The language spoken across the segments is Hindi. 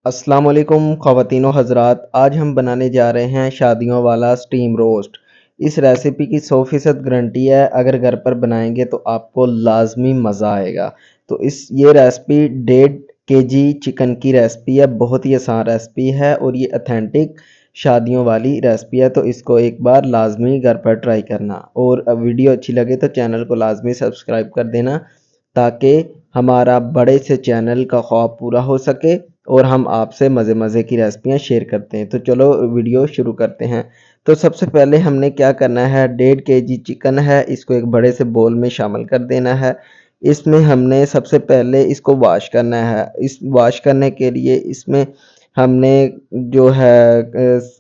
अस्सलाम वालेकुम ख़वातीनो हज़रात। आज हम बनाने जा रहे हैं शादियों वाला स्टीम रोस्ट। इस रेसिपी की 100% गारंटी है, अगर घर पर बनाएंगे तो आपको लाजमी मज़ा आएगा। तो ये रेसिपी 1.5 kg चिकन की रेसिपी है। बहुत ही आसान रेसिपी है और ये अथेंटिक शादियों वाली रेसिपी है। तो इसको एक बार लाजमी घर पर ट्राई करना और वीडियो अच्छी लगे तो चैनल को लाजमी सब्सक्राइब कर देना, ताकि हमारा बड़े से चैनल का ख्वाब पूरा हो सके और हम आपसे मज़े मज़े की रेसिपियाँ शेयर करते हैं। तो चलो वीडियो शुरू करते हैं। तो सबसे पहले हमने क्या करना है, 1.5 kg चिकन है, इसको एक बड़े से बोल में शामिल कर देना है। इसमें हमने सबसे पहले इसको वॉश करना है। इस वॉश करने के लिए इसमें हमने जो है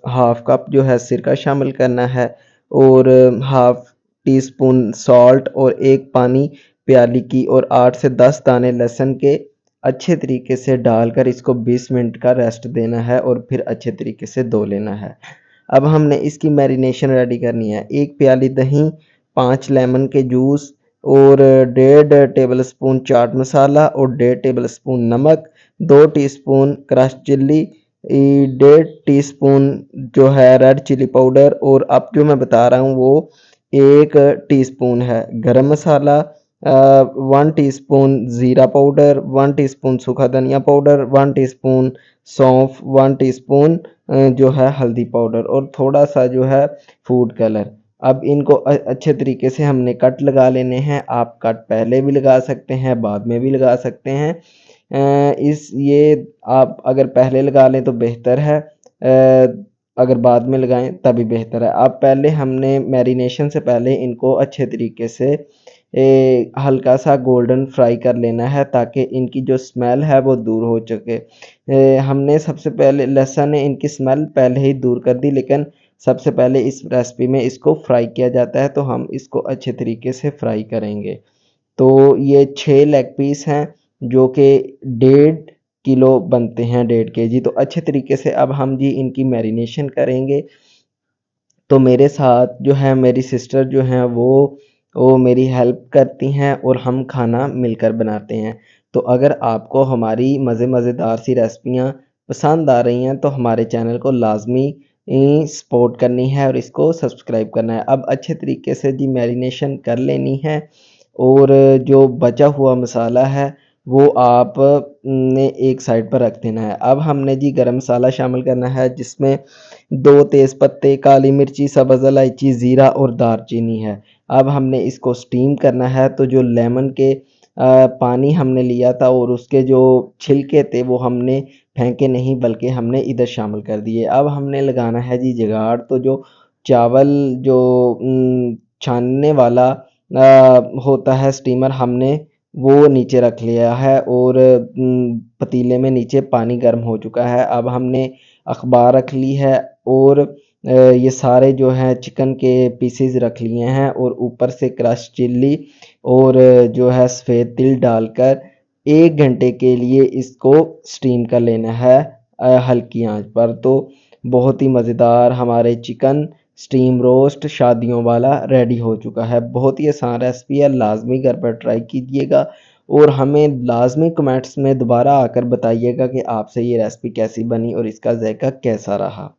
हाफ कप जो है सिरका शामिल करना है और हाफ टी स्पून सॉल्ट और एक पानी प्याली की और 8 से 10 दाने लहसुन के अच्छे तरीके से डालकर इसको 20 मिनट का रेस्ट देना है और फिर अच्छे तरीके से धो लेना है। अब हमने इसकी मैरिनेशन रेडी करनी है। 1 प्याली दही, 5 लेमन के जूस और 1.5 टेबल स्पून चाट मसाला और 1.5 टेबल स्पून नमक, 2 टीस्पून क्रश चिल्ली, 1.5 टीस्पून जो है रेड चिली पाउडर और अब जो मैं बता रहा हूँ वो 1 टीस्पून है गरम मसाला, 1 टीस्पून ज़ीरा पाउडर, 1 टीस्पून सूखा धनिया पाउडर, 1 टीस्पून सौंफ, 1 टीस्पून जो है हल्दी पाउडर और थोड़ा सा जो है फूड कलर। अब इनको अच्छे तरीके से हमने कट लगा लेने हैं। आप कट पहले भी लगा सकते हैं, बाद में भी लगा सकते हैं। ये आप अगर पहले लगा लें तो बेहतर है, अगर बाद में लगाएं तभी बेहतर है। अब पहले हमने मैरिनेशन से पहले इनको अच्छे तरीके से हल्का सा गोल्डन फ्राई कर लेना है, ताकि इनकी जो स्मेल है वो दूर हो सके। हमने सबसे पहले लहसुन ने इनकी स्मेल पहले ही दूर कर दी, लेकिन सबसे पहले इस रेसिपी में इसको फ्राई किया जाता है, तो हम इसको अच्छे तरीके से फ्राई करेंगे। तो ये 6 लेग पीस हैं जो कि 1.5 किलो बनते हैं, 1.5 kg। तो अच्छे तरीके से अब हम जी इनकी मैरिनेशन करेंगे। तो मेरे साथ जो है मेरी सिस्टर जो हैं वो मेरी हेल्प करती हैं और हम खाना मिलकर बनाते हैं। तो अगर आपको हमारी मज़ेदार सी रेसिपियाँ पसंद आ रही हैं तो हमारे चैनल को लाजमी सपोर्ट करनी है और इसको सब्सक्राइब करना है। अब अच्छे तरीके से जी मैरिनेशन कर लेनी है और जो बचा हुआ मसाला है वो आप ने एक साइड पर रख देना है। अब हमने जी गरम मसाला शामिल करना है, जिसमें 2 तेज़ पत्ते, काली मिर्ची, सब्ज़ इलायची, ज़ीरा और दालचीनी है। अब हमने इसको स्टीम करना है। तो जो लेमन के पानी हमने लिया था और उसके जो छिलके थे वो हमने फेंके नहीं, बल्कि हमने इधर शामिल कर दिए। अब हमने लगाना है जी जुगाड़। तो जो चावल जो छानने वाला होता है स्टीमर, हमने वो नीचे रख लिया है और पतीले में नीचे पानी गर्म हो चुका है। अब हमने अखबार रख ली है और ये सारे जो हैं चिकन के पीसेस रख लिए हैं और ऊपर से क्रश चिल्ली और जो है सफ़ेद तिल डालकर 1 घंटे के लिए इसको स्टीम कर लेना है हल्की आंच पर। तो बहुत ही मज़ेदार हमारे चिकन स्टीम रोस्ट शादियों वाला रेडी हो चुका है। बहुत ही आसान रेसिपी है, लाजमी घर पर ट्राई कीजिएगा और हमें लाजमी कमेंट्स में दोबारा आकर बताइएगा कि आपसे ये रेसिपी कैसी बनी और इसका जायका कैसा रहा।